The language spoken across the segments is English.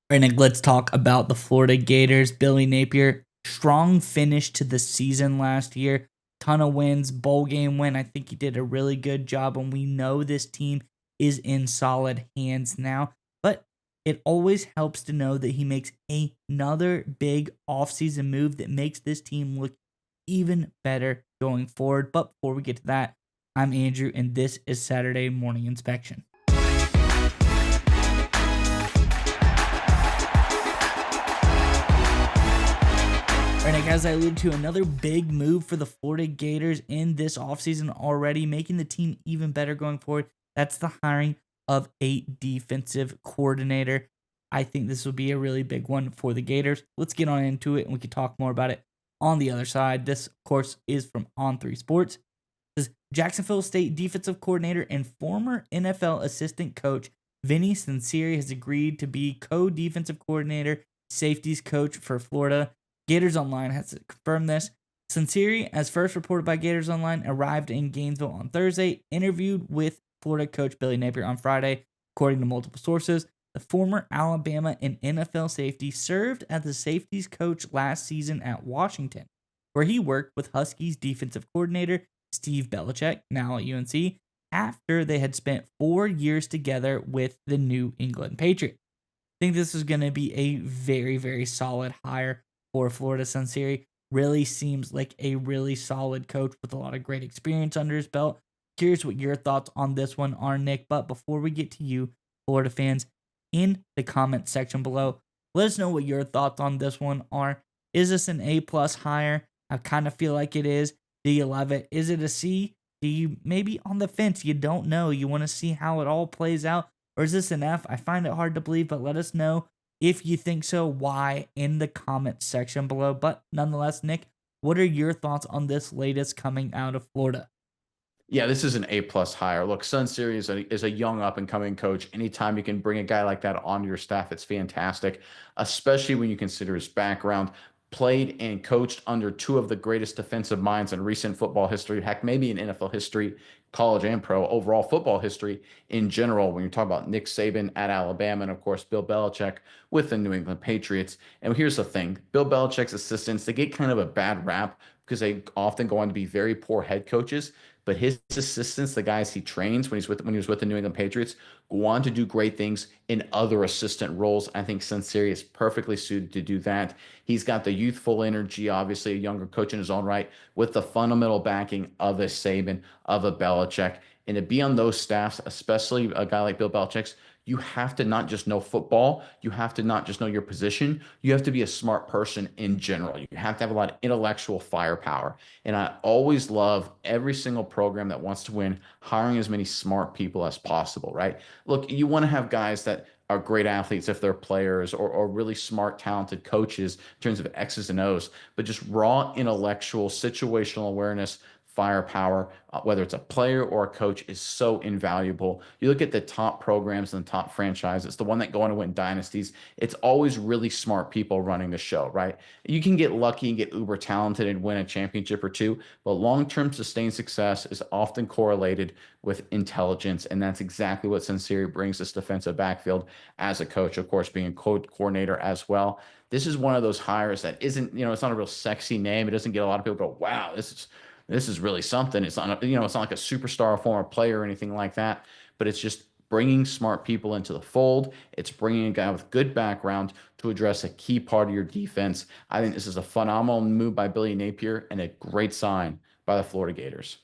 All right, Nick, let's talk about the Florida Gators. Billy Napier, strong finish to the season last year. Ton of wins, bowl game win. I think he did a really good job, and we know this team is in solid hands now. But it always helps to know that he makes another big offseason move that makes this team look even better going forward. But before we get to that, I'm Andrew, and this is Saturday Morning Inspection. All right, Nick, as I alluded to, another big move for the Florida Gators in this offseason already, making the team even better going forward. That's the hiring of a defensive coordinator. I think this will be a really big one for the Gators. Let's get on into it, and we can talk more about it on the other side. This, of course, is from On3 Sports. It says Jacksonville State defensive coordinator and former NFL assistant coach Vinnie Sunseri has agreed to be co-defensive coordinator, safeties coach for Florida. Gators Online has confirmed this. Sunseri, as first reported by Gators Online, arrived in Gainesville on Thursday, interviewed with Florida coach Billy Napier on Friday, according to multiple sources. The former Alabama and NFL safety served as the safeties coach last season at Washington, where he worked with Huskies defensive coordinator Steve Belichick, now at UNC, after they had spent 4 years together with the New England Patriots. I think this is going to be a very, very solid hire for Florida. Sunseri really seems like a really solid coach with a lot of great experience under his belt. Curious what your thoughts on this one are, Nick. But before we get to you, Florida fans, in the comment section below, let us know what your thoughts on this one are. Is this an A+ hire? I kind of feel like it is. Do you love it? Is it a C? Do you maybe on the fence? You don't know. You want to see how it all plays out? Or is this an F? I find it hard to believe, but let us know if you think so, why, in the comment section below. But nonetheless, Nick, what are your thoughts on this latest coming out of Florida? Yeah, this is an A+ hire. Look, Sunseri is a young up and coming coach. Anytime you can bring a guy like that onto your staff, it's fantastic, especially when you consider his background. Played and coached under two of the greatest defensive minds in recent football history, heck, maybe in NFL history, college and pro, overall football history in general. When you're talking about Nick Saban at Alabama and, of course, Bill Belichick with the New England Patriots. And here's the thing, Bill Belichick's assistants, they get kind of a bad rap because they often go on to be very poor head coaches. But his assistants, the guys he trains when he was with the New England Patriots, go on to do great things in other assistant roles. I think Sunseri is perfectly suited to do that. He's got the youthful energy, obviously a younger coach in his own right, with the fundamental backing of a Saban, of a Belichick. And to be on those staffs, especially a guy like Bill Belichick's, you have to not just know football. You have to not just know your position. You have to be a smart person in general. You have to have a lot of intellectual firepower. And I always love every single program that wants to win, hiring as many smart people as possible, right? Look, you want to have guys that are great athletes if they're players or really smart, talented coaches in terms of X's and O's, but just raw intellectual, situational awareness, firepower, whether it's a player or a coach, is so invaluable. You look at the top programs and the top franchises, the one that go on to win dynasties, it's always really smart people running the show, right? You can get lucky and get uber talented and win a championship or two, but long-term sustained success is often correlated with intelligence, and that's exactly what Sunseri brings this defensive backfield as a coach, of course, being a coordinator as well. This is one of those hires that isn't, it's not a real sexy name. It doesn't get a lot of people go, wow, this is really something. It's not, it's not like a superstar or former player or anything like that, but it's just bringing smart people into the fold. It's bringing a guy with good background to address a key part of your defense. I think this is a phenomenal move by Billy Napier and a great sign by the Florida Gators.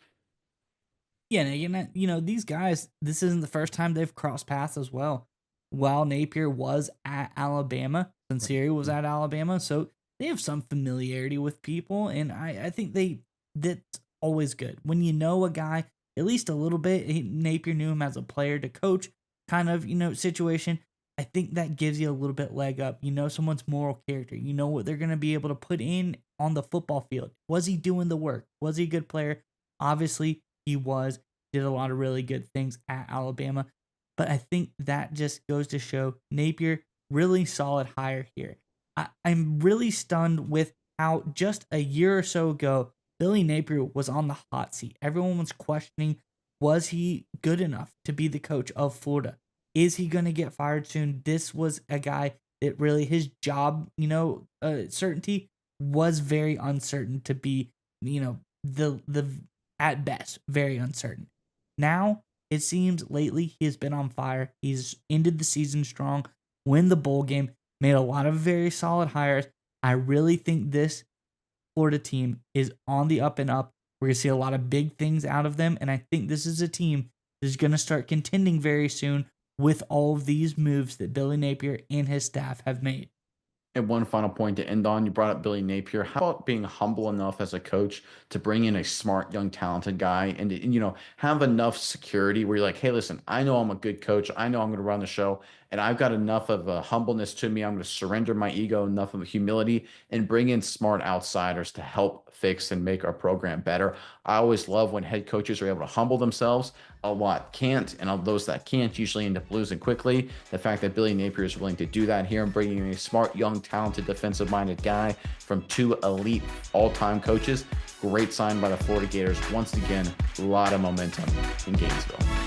Yeah, and these guys, this isn't the first time they've crossed paths as well. While Napier was at Alabama, Sunseri was at Alabama, so they have some familiarity with people, and I think that's always good. When you know a guy, at least a little bit, Napier knew him as a player to coach kind of, situation. I think that gives you a little bit leg up. You know someone's moral character. You know what they're going to be able to put in on the football field. Was he doing the work? Was he a good player? Obviously, he was. Did a lot of really good things at Alabama. But I think that just goes to show Napier, really solid hire here. I'm really stunned with how just a year or so ago, Billy Napier was on the hot seat. Everyone was questioning, was he good enough to be the coach of Florida? Is he going to get fired soon? This was a guy that really his job, certainty was very uncertain to be, the at best very uncertain. Now it seems lately he has been on fire. He's ended the season strong, win the bowl game, made a lot of very solid hires. I really think this Florida team is on the up and up. We're going to see a lot of big things out of them. And I think this is a team that is going to start contending very soon with all of these moves that Billy Napier and his staff have made. And one final point to end on, you brought up Billy Napier. How about being humble enough as a coach to bring in a smart, young, talented guy and have enough security where you're like, hey, listen, I know I'm a good coach. I know I'm going to run the show. And I've got enough of a humbleness to me. I'm going to surrender my ego, enough of a humility, and bring in smart outsiders to help fix and make our program better. I always love when head coaches are able to humble themselves. A lot can't, and those that can't usually end up losing quickly. The fact that Billy Napier is willing to do that here and bringing in a smart, young, talented, defensive-minded guy from two elite all-time coaches, great sign by the Florida Gators. Once again, a lot of momentum in Gainesville.